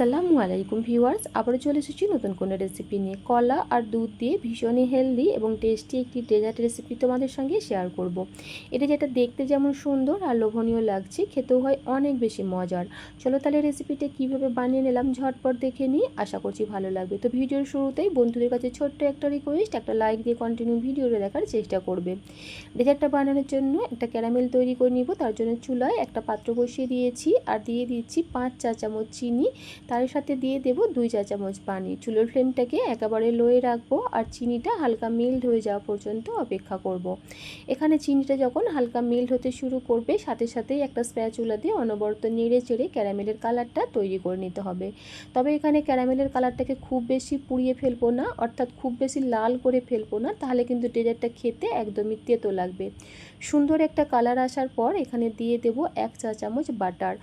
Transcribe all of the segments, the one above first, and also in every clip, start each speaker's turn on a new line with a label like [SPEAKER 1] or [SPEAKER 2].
[SPEAKER 1] আসসালামু আলাইকুম ভিউয়ার্স, আবারও চলে এসেছি নতুন কোনো রেসিপি নিয়ে। কলা আর দুধ দিয়ে ভীষণই হেলদি এবং টেস্টি একটি ডেজার্ট রেসিপি তোমাদের সঙ্গে শেয়ার করব। এটা যেটা দেখতে যেমন সুন্দর আর লোভনীয় লাগছে, খেতেও হয় অনেক বেশি মজার। চলো তাহলে রেসিপিটা কীভাবে বানিয়ে নিলাম ঝটপট দেখে নিই, আশা করছি ভালো লাগবে। তো ভিডিওর শুরুতেই বন্ধুদের কাছে ছোট্ট একটা রিকোয়েস্ট, একটা লাইক দিয়ে কন্টিনিউ ভিডিওটা দেখার চেষ্টা করবে। ডেজার্টটা বানানোর জন্য একটা ক্যারামেল তৈরি করে নিব। তার জন্য চুলায় একটা পাত্র বসিয়ে দিয়েছি আর দিয়ে দিচ্ছি 5 চা চামচ চিনি। তার সাথে দিয়ে দেব 2 চা চামচ পানি। চুলার ফ্লেমটাকে একেবারে লোয়ে রাখবো আর চিনিটা হালকা মেল্ট হয়ে যাওয়া পর্যন্ত অপেক্ষা করব। এখানে চিনিটা যখন হালকা মেল্ট হতে শুরু করবে, সাথে সাথেই একটা স্প্যাচুলা দিয়ে অনবরত নেড়ে চেড়ে ক্যারামেলের কালারটা তৈরি করে নিতে হবে। তবে এখানে ক্যারামেলের কালারটাকে খুব বেশি পুড়িয়ে ফেলবো না, অর্থাৎ খুব বেশি লাল করে ফেলবো না, তাহলে কিন্তু ডেজার্টটা খেতে একদমই তেতো লাগবে। সুন্দর একটা কালার আসার পর এখানে দিয়ে দেব 1 চা চামচ বাটার।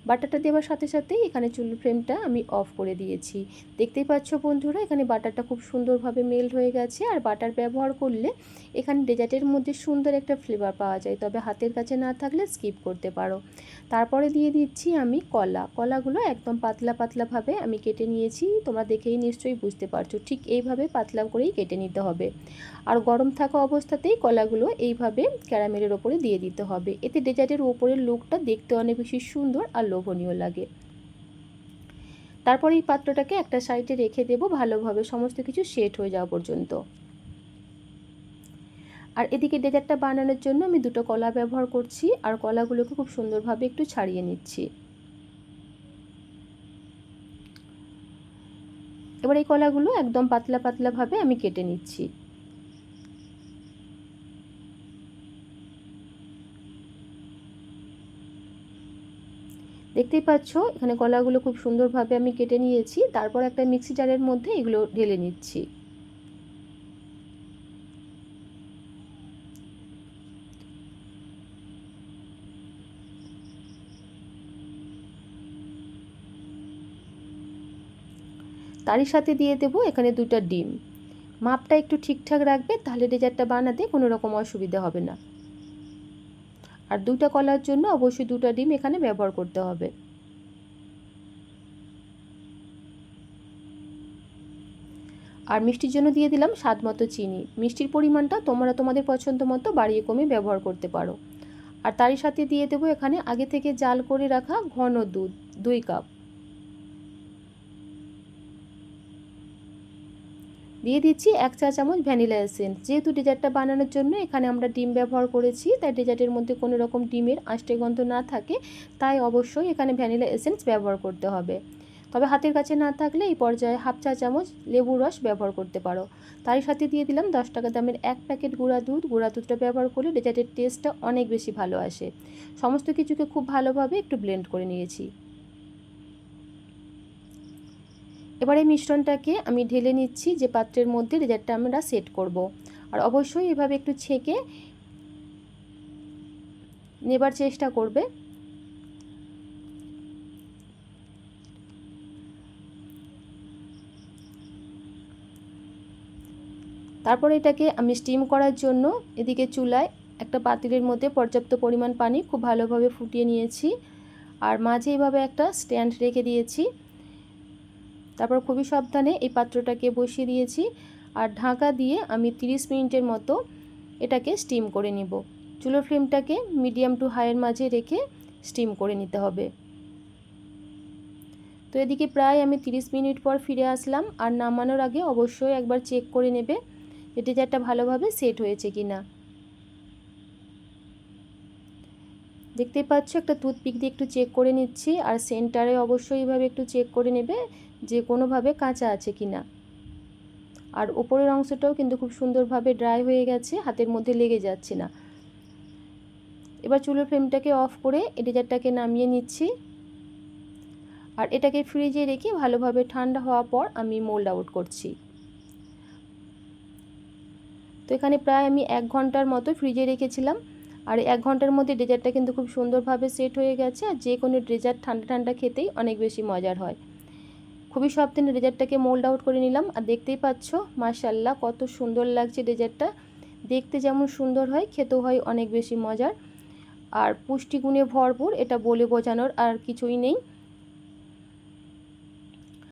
[SPEAKER 1] বাটারটা দেওয়ার সাথে সাথেই এখানে চুলার ফ্লেমটা আমি অফ করে দিয়েছি। দেখতেই পাচ্ছ বন্ধুরা, এখানে বাটারটা খুব সুন্দরভাবে মেল্ট হয়ে গেছে। আর বাটার ব্যবহার করলে এখানে ডেজার্টের মধ্যে সুন্দর একটা ফ্লেভার পাওয়া যায়, তবে হাতের কাছে না থাকলে স্কিপ করতে পারো। তারপরে দিয়ে দিচ্ছি আমি কলাগুলো একদম পাতলা পাতলাভাবে আমি কেটে নিয়েছি। তোমরা দেখেই নিশ্চয়ই বুঝতে পারছো, ঠিক এইভাবে পাতলা করেই কেটে নিতে হবে। আর গরম থাকা অবস্থাতেই কলাগুলো এইভাবে ক্যারামেলের ওপরে দিয়ে দিতে হবে, এতে ডেজার্টের ওপরের লুকটা দেখতে অনেক বেশি সুন্দর আর লোভনীয় লাগে। তারপর এই পাত্রটাকে একটা সাইডে রেখে দেব ভালোভাবে সমস্ত কিছু সেট হয়ে যাওয়া পর্যন্ত। আর এদিকে ডেজার্টটা বানানোর জন্য আমি 2টো কলা ব্যবহার করছি আর কলাগুলোকে খুব সুন্দরভাবে একটু ছাড়িয়ে নিচ্ছি। এবার এই কলাগুলো একদম পাতলা পাতলাভাবে আমি কেটে নিচ্ছি। দেখতেই পাচ্ছ এখানে কলাগুলো খুব সুন্দরভাবে আমি কেটে নিয়েছি। তারপর একটা মিক্সি জারের মধ্যে এগুলো ঢেলে নিচ্ছি। তারই সাথে দিয়ে দেব এখানে 2টা ডিম। মাপটা একটু ঠিকঠাক রাখবে, তাহলে ডেজার্টটা বানাতে কোনো রকম অসুবিধা হবে না। আর 2টা কলার জন্য অবশ্যই 2টা ডিম এখানে ব্যবহার করতে হবে। আর মিষ্টির জন্য দিয়ে দিলাম স্বাদ মতো চিনি। মিষ্টির পরিমাণটা তোমরা তোমাদের পছন্দ মতো বাড়িয়ে কমিয়ে ব্যবহার করতে পারো। আর তারই সাথে দিয়ে দেবো এখানে আগে থেকে জাল করে রাখা ঘন দুধ 2 কাপ। দিয়ে দিচ্ছি 1 চা চামচ ভ্যানিলা এসেন্স। যেহেতু ডেজার্টটা বানানোর জন্য এখানে আমরা ডিম ব্যবহার করেছি, তাই ডেজার্টের মধ্যে কোনো রকম ডিমের আষ্টে গন্ধ না থাকে, তাই অবশ্যই এখানে ভ্যানিলা এসেন্স ব্যবহার করতে হবে। তবে হাতের কাছে না থাকলে এই পর্যায়ে 1/2 চা চামচ লেবুর রস ব্যবহার করতে পারো। তারই সাথে দিয়ে দিলাম 10 টাকা দামের 1 প্যাকেট গুঁড়া দুধ। গুঁড়া দুধটা ব্যবহার করলে ডেজার্টের টেস্টটা অনেক বেশি ভালো আসে। সমস্ত কিছুকে খুব ভালোভাবে একটু ব্লেন্ড করে নিয়েছি। এবার এই মিশ্রণটাকে আমি ঢেলে নিচ্ছি যে পাত্রের মধ্যে ডেজার্টটা আমরা সেট করব। আর অবশ্যই এভাবে একটু ছেঁকে নেবার চেষ্টা করবে। তারপর এটাকে আমি স্টিম করার জন্য এদিকে চুলায় একটা পাতিলের মধ্যে পর্যাপ্ত পরিমাণ পানি খুব ভালোভাবে ফুটিয়ে নিয়েছি আর মাঝে এইভাবে একটা স্ট্যান্ড রেখে দিয়েছি। তারপর খুবই সাবধানে এই পাত্রটাকে বসিয়ে দিয়েছি আর ঢাকা দিয়ে আমি 30 মিনিটের মতো এটাকে স্টিম করে নিব। চুলার ফ্লেমটাকে মিডিয়াম টু হাইয়ের মাঝে রেখে স্টিম করে নিতে হবে। তো এদিকে প্রায় আমি 30 মিনিট পর ফিরে আসলাম। আর নামানোর আগে অবশ্যই একবার চেক করে নেবে যে ডেজার্টটা ভালোভাবে সেট হয়েছে কিনা। দেখতেই পাচ্ছ একটা টুথপিক দিয়ে একটু চেক করে নিচ্ছি। আর সেন্টারে অবশ্যই এইভাবে একটু চেক করে নেবে যে কোনোভাবে কাঁচা আছে কিনা। আর উপরের অংশটাও কিন্তু খুব সুন্দরভাবে ড্রাই হয়ে গেছে, হাতের মধ্যে লেগে যাচ্ছে না। এবার চুলার ফ্লেমটাকে অফ করে এই ডেজার্টটাকে নামিয়ে নিচ্ছি আর এটাকে ফ্রিজে রেখে ভালোভাবে ঠান্ডা হওয়ার পর আমি মোল্ড আউট করছি। তো এখানে প্রায় আমি 1 ঘন্টার মতো ফ্রিজে রেখেছিলাম আর 1 ঘন্টার মধ্যে ডেজার্টটা কিন্তু খুব সুন্দরভাবে সেট হয়ে গেছে। আর যে কোনো ডেজার্ট ঠান্ডা ঠান্ডা খেতেই অনেক বেশি মজার হয়। খুবই সাবধানে ডেজার্টটাকে মোল্ড আউট করে নিলাম আর দেখতেই পাচ্ছ মাশাআল্লাহ কত সুন্দর লাগছে। ডেজার্টটা দেখতে যেমন সুন্দর হয়, খেতেও হয় অনেক বেশি মজার আর পুষ্টিগুণে ভরপুর, এটা বলে বোঝানোর আর কিছুই নেই।